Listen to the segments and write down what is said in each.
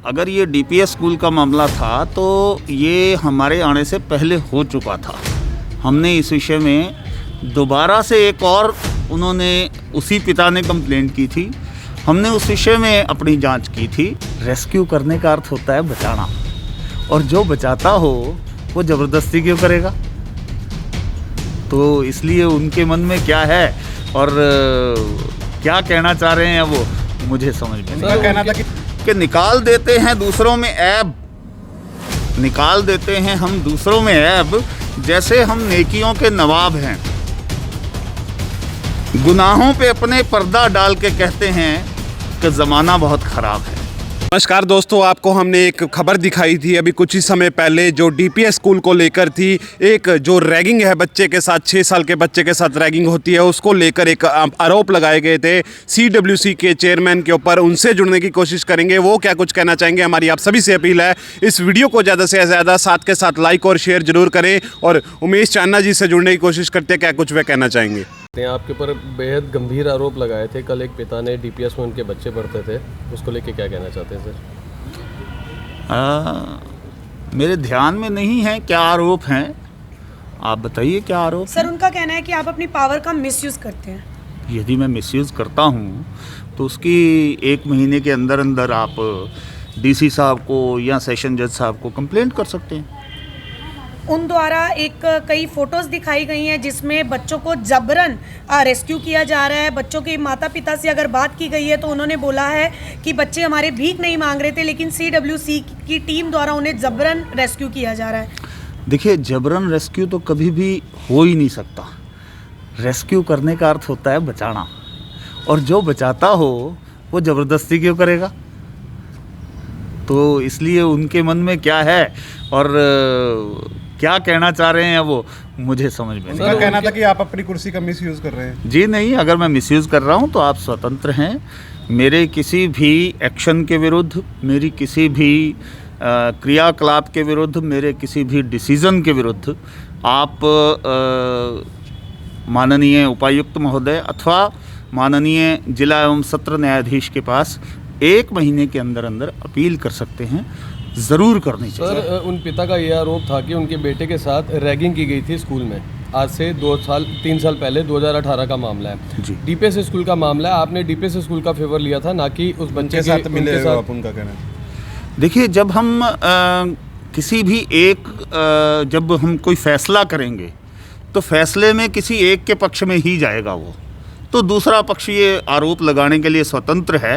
अगर ये DPS school का मामला था तो ये हमारे आने से पहले हो चुका था। हमने इस विषय में दोबारा से एक और उन्होंने उसी पिता ने कंप्लेंट की थी, हमने उस विषय में अपनी जांच की थी। रेस्क्यू करने का अर्थ होता है बचाना, और जो बचाता हो वो ज़बरदस्ती क्यों करेगा? तो इसलिए उनके मन में क्या है और क्या कहना चाह रहे हैं वो मुझे समझ में नहीं। कहना था कि निकाल देते हैं दूसरों में ऐब, निकाल देते हैं हम दूसरों में ऐब, जैसे हम नेकियों के नवाब हैं। गुनाहों पे अपने पर्दा डाल के कहते हैं कि ज़माना बहुत ख़राब है। नमस्कार दोस्तों, आपको हमने एक खबर दिखाई थी अभी कुछ ही समय पहले जो डीपीएस स्कूल को लेकर थी। एक जो रैगिंग है बच्चे के साथ, 6 साल के बच्चे के साथ रैगिंग होती है, उसको लेकर एक आरोप लगाए गए थे CWC के चेयरमैन के ऊपर। उनसे जुड़ने की कोशिश करेंगे, वो क्या कुछ कहना चाहेंगे। हमारी आप सभी से अपील है, इस वीडियो को ज़्यादा से ज़्यादा साथ के साथ लाइक और शेयर जरूर करें। और उमेश चान्ना जी से जुड़ने की कोशिश करते हैं, क्या कुछ वे कहना चाहेंगे। आपके ऊपर बेहद गंभीर आरोप लगाए थे। कल एक पिता ने डीपीएस में उनके बच्चे पढ़ते थे, उसको लेके क्या कहना चाहते हैं सर? मेरे ध्यान में नहीं है क्या आरोप हैं, आप बताइए क्या आरोप सर? उनका कहना है कि आप अपनी पावर का मिसयूज़ करते हैं। यदि मैं मिसयूज़ करता हूँ तो उसकी 1 महीने के अंदर अंदर आप DC साहब को या सेशन जज साहब को कंप्लेंट कर सकते हैं। उन द्वारा कई फोटोज़ दिखाई गई हैं जिसमें बच्चों को जबरन रेस्क्यू किया जा रहा है। बच्चों के माता पिता से अगर बात की गई है तो उन्होंने बोला है कि बच्चे हमारे भीख नहीं मांग रहे थे, लेकिन CWC की टीम द्वारा उन्हें जबरन रेस्क्यू किया जा रहा है। देखिए, जबरन रेस्क्यू तो कभी भी हो ही नहीं सकता। रेस्क्यू करने का अर्थ होता है बचाना, और जो बचाता हो वो ज़बरदस्ती क्यों करेगा? तो इसलिए उनके मन में क्या है और क्या कहना चाह रहे हैं वो मुझे समझ में नहीं। उनका कहना था कि आप अपनी कुर्सी का मिसयूज़ कर रहे हैं। जी नहीं, अगर मैं मिसयूज़ कर रहा हूँ तो आप स्वतंत्र हैं। मेरे किसी भी एक्शन के विरुद्ध, मेरी किसी भी क्रियाकलाप के विरुद्ध, मेरे किसी भी डिसीज़न के विरुद्ध आप माननीय उपायुक्त महोदय अथवा माननीय जिला एवं सत्र न्यायाधीश के पास 1 महीने के अंदर अंदर अपील कर सकते हैं। ज़रूर करनी चाहिए। सर, उन पिता का यह आरोप था कि उनके बेटे के साथ रैगिंग की गई थी स्कूल में। आज से 3 साल पहले 2018 का मामला है जी। डीपीएस स्कूल का मामला है। आपने डीपीएस स्कूल का फेवर लिया था, ना कि उस बच्चे के साथ मिले हो आप, उनका कहना है। देखिए, जब हम किसी भी जब हम कोई फैसला करेंगे तो फैसले में किसी एक के पक्ष में ही जाएगा वो, तो दूसरा पक्ष ये आरोप लगाने के लिए स्वतंत्र है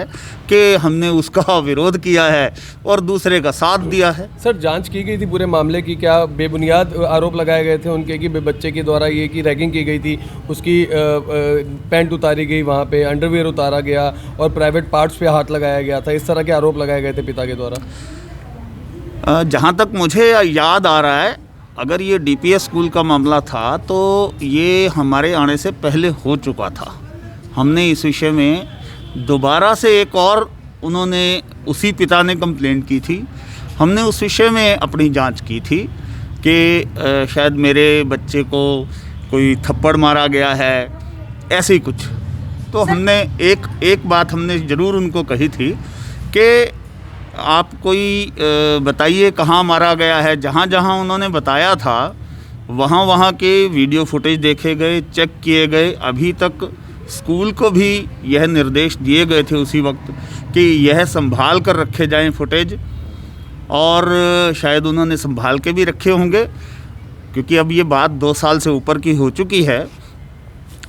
कि हमने उसका विरोध किया है और दूसरे का साथ दिया है। सर, जांच की गई थी पूरे मामले की? क्या बेबुनियाद आरोप लगाए गए थे उनके कि बच्चे के द्वारा ये कि रैगिंग की गई थी, उसकी पैंट उतारी गई, वहाँ पे अंडरवियर उतारा गया और प्राइवेट पार्ट्स पे हाथ लगाया गया था, इस तरह के आरोप लगाए गए थे पिता के द्वारा? जहाँ तक मुझे याद आ रहा है, अगर ये डीपीएस स्कूल का मामला था तो ये हमारे आने से पहले हो चुका था। हमने इस विषय में दोबारा से एक और उन्होंने उसी पिता ने कंप्लेंट की थी, हमने उस विषय में अपनी जांच की थी कि शायद मेरे बच्चे को कोई थप्पड़ मारा गया है, ऐसे ही कुछ। तो हमने एक बात हमने ज़रूर उनको कही थी कि आप कोई बताइए कहाँ मारा गया है। जहाँ जहाँ उन्होंने बताया था वहाँ के वीडियो फुटेज देखे गए, चेक किए गए। अभी तक स्कूल को भी यह निर्देश दिए गए थे उसी वक्त कि यह संभाल कर रखे जाएं फुटेज, और शायद उन्होंने संभाल के भी रखे होंगे, क्योंकि अब ये बात 2 साल से ऊपर की हो चुकी है।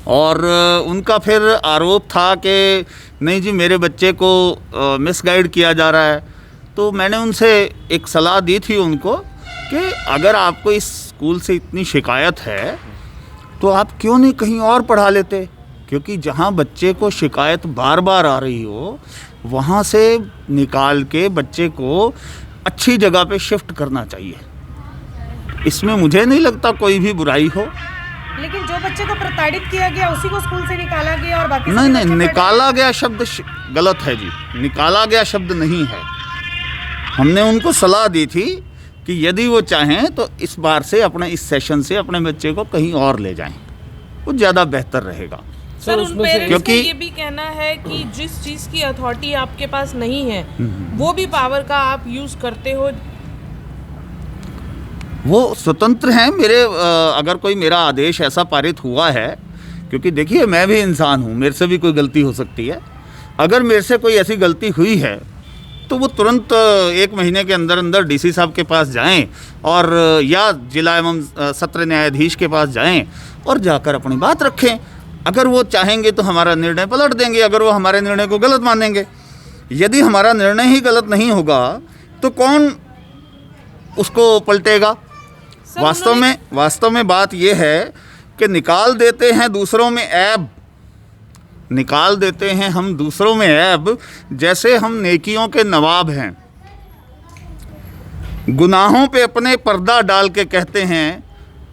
और उनका फिर आरोप था कि नहीं जी, मेरे बच्चे को मिसगाइड किया जा रहा है। तो मैंने उनसे एक सलाह दी थी उनको कि अगर आपको इस स्कूल से इतनी शिकायत है तो आप क्यों नहीं कहीं और पढ़ा लेते, क्योंकि जहाँ बच्चे को शिकायत बार बार आ रही हो वहाँ से निकाल के बच्चे को अच्छी जगह पे शिफ्ट करना चाहिए। इसमें मुझे नहीं लगता कोई भी बुराई हो। लेकिन जो बच्चे को प्रताड़ित किया गया उसी को स्कूल से निकाला गया और बाकी नहीं, निकाला गया शब्द गलत है जी, निकाला गया शब्द नहीं है। हमने उनको सलाह दी थी कि यदि वो चाहें तो इस बार से इस सेशन से अपने बच्चे को कहीं और ले जाएं, वो ज़्यादा बेहतर रहेगा। सर उन उसमें से पेरेंट्स क्योंकि- का ये भी कहना है कि जिस चीज़ की अथॉरिटी आपके पास नहीं है वो भी पावर का आप यूज़ करते हो। वो स्वतंत्र हैं अगर कोई मेरा आदेश ऐसा पारित हुआ है, क्योंकि देखिए मैं भी इंसान हूँ, मेरे से भी कोई गलती हो सकती है। अगर मेरे से कोई ऐसी गलती हुई है तो वो तुरंत 1 महीने के अंदर अंदर डीसी साहब के पास जाएं और या जिला एवं सत्र न्यायाधीश के पास जाएं और जाकर अपनी बात रखें। अगर वो चाहेंगे तो हमारा निर्णय पलट देंगे, अगर वो हमारे निर्णय को गलत मानेंगे। यदि हमारा निर्णय ही गलत नहीं होगा तो कौन उसको पलटेगा? सर, वास्तव में बात यह है कि निकाल देते हैं दूसरों में ऐब, निकाल देते हैं हम दूसरों में ऐब, जैसे हम नेकियों के नवाब हैं। गुनाहों पे अपने पर्दा डाल के कहते हैं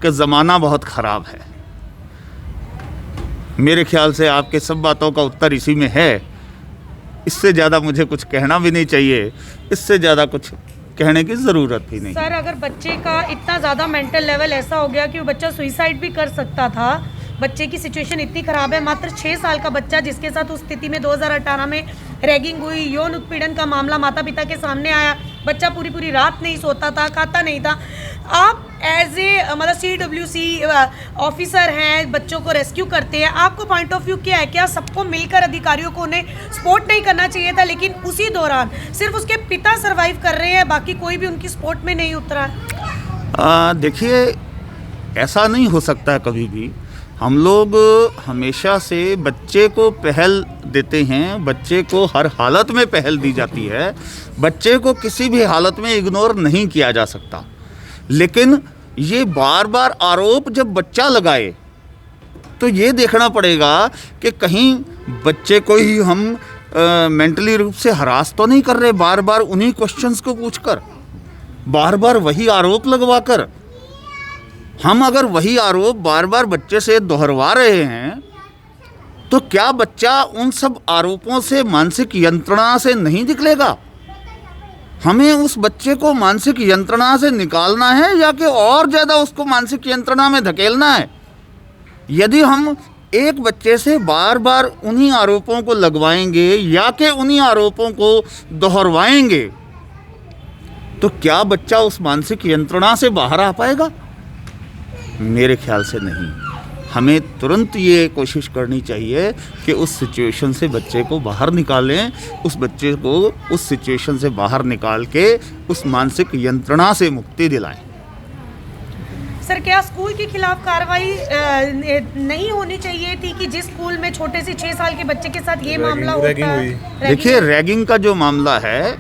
कि ज़माना बहुत ख़राब है। मेरे ख्याल से आपके सब बातों का उत्तर इसी में है। इससे ज़्यादा मुझे कुछ कहना भी नहीं चाहिए, इससे ज़्यादा कुछ कहने की ज़रूरत भी नहीं। सर अगर बच्चे का इतना ज़्यादा मेंटल लेवल ऐसा हो गया कि वो बच्चा सुइसाइड भी कर सकता था, बच्चे की सिचुएशन इतनी ख़राब है, मात्र 6 साल का बच्चा जिसके साथ उस स्थिति में 2018 में रैगिंग हुई, यौन उत्पीड़न का मामला माता पिता के सामने आया, बच्चा पूरी रात नहीं सोता था, खाता नहीं था। आप एज ए मतलब CWC ऑफिसर हैं, बच्चों को रेस्क्यू करते हैं, आपको पॉइंट ऑफ व्यू क्या है? क्या सबको मिलकर अधिकारियों को उन्हें सपोर्ट नहीं करना चाहिए था? लेकिन उसी दौरान सिर्फ उसके पिता सर्वाइव कर रहे हैं, बाकी कोई भी उनकी सपोर्ट में नहीं उतरा। देखिए ऐसा नहीं हो सकता कभी भी। हम लोग हमेशा से बच्चे को पहल देते हैं, बच्चे को हर हालत में पहल दी जाती है, बच्चे को किसी भी हालत में इग्नोर नहीं किया जा सकता। लेकिन ये बार बार आरोप जब बच्चा लगाए तो ये देखना पड़ेगा कि कहीं बच्चे को ही हम मेंटली रूप से हरास तो नहीं कर रहे, बार बार उन्हीं क्वेश्चंस को पूछकर, बार बार वही आरोप लगवाकर। हम अगर वही आरोप बार बार बच्चे से दोहरवा रहे हैं तो क्या बच्चा उन सब आरोपों से मानसिक यंत्रणा से नहीं निकलेगा? हमें उस बच्चे को मानसिक यंत्रणा से निकालना है या कि और ज़्यादा उसको मानसिक यंत्रणा में धकेलना है? यदि हम एक बच्चे से बार बार उन्हीं आरोपों को लगवाएंगे या कि उन्हीं आरोपों को दोहरवाएंगे तो क्या बच्चा उस मानसिक यंत्रणा से बाहर आ पाएगा? मेरे ख्याल से नहीं। हमें तुरंत ये कोशिश करनी चाहिए कि उस सिचुएशन से बच्चे को बाहर निकालें, उस बच्चे को उस सिचुएशन से बाहर निकाल के उस मानसिक यंत्रणा से मुक्ति दिलाएं। सर क्या स्कूल के खिलाफ कार्रवाई नहीं होनी चाहिए थी कि जिस स्कूल में छोटे से 6 साल के बच्चे के साथ ये मामला होता है? देखिए रैगिंग का जो मामला है,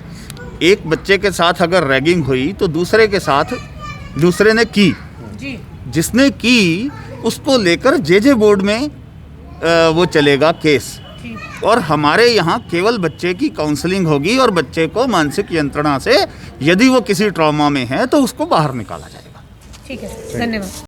एक बच्चे के साथ अगर रैगिंग हुई तो दूसरे के साथ दूसरे ने की जी, जिसने की उसको लेकर जे बोर्ड में वो चलेगा केस, और हमारे यहाँ केवल बच्चे की काउंसलिंग होगी और बच्चे को मानसिक यंत्रणा से यदि वो किसी ट्रॉमा में है तो उसको बाहर निकाला जाएगा। ठीक है, धन्यवाद।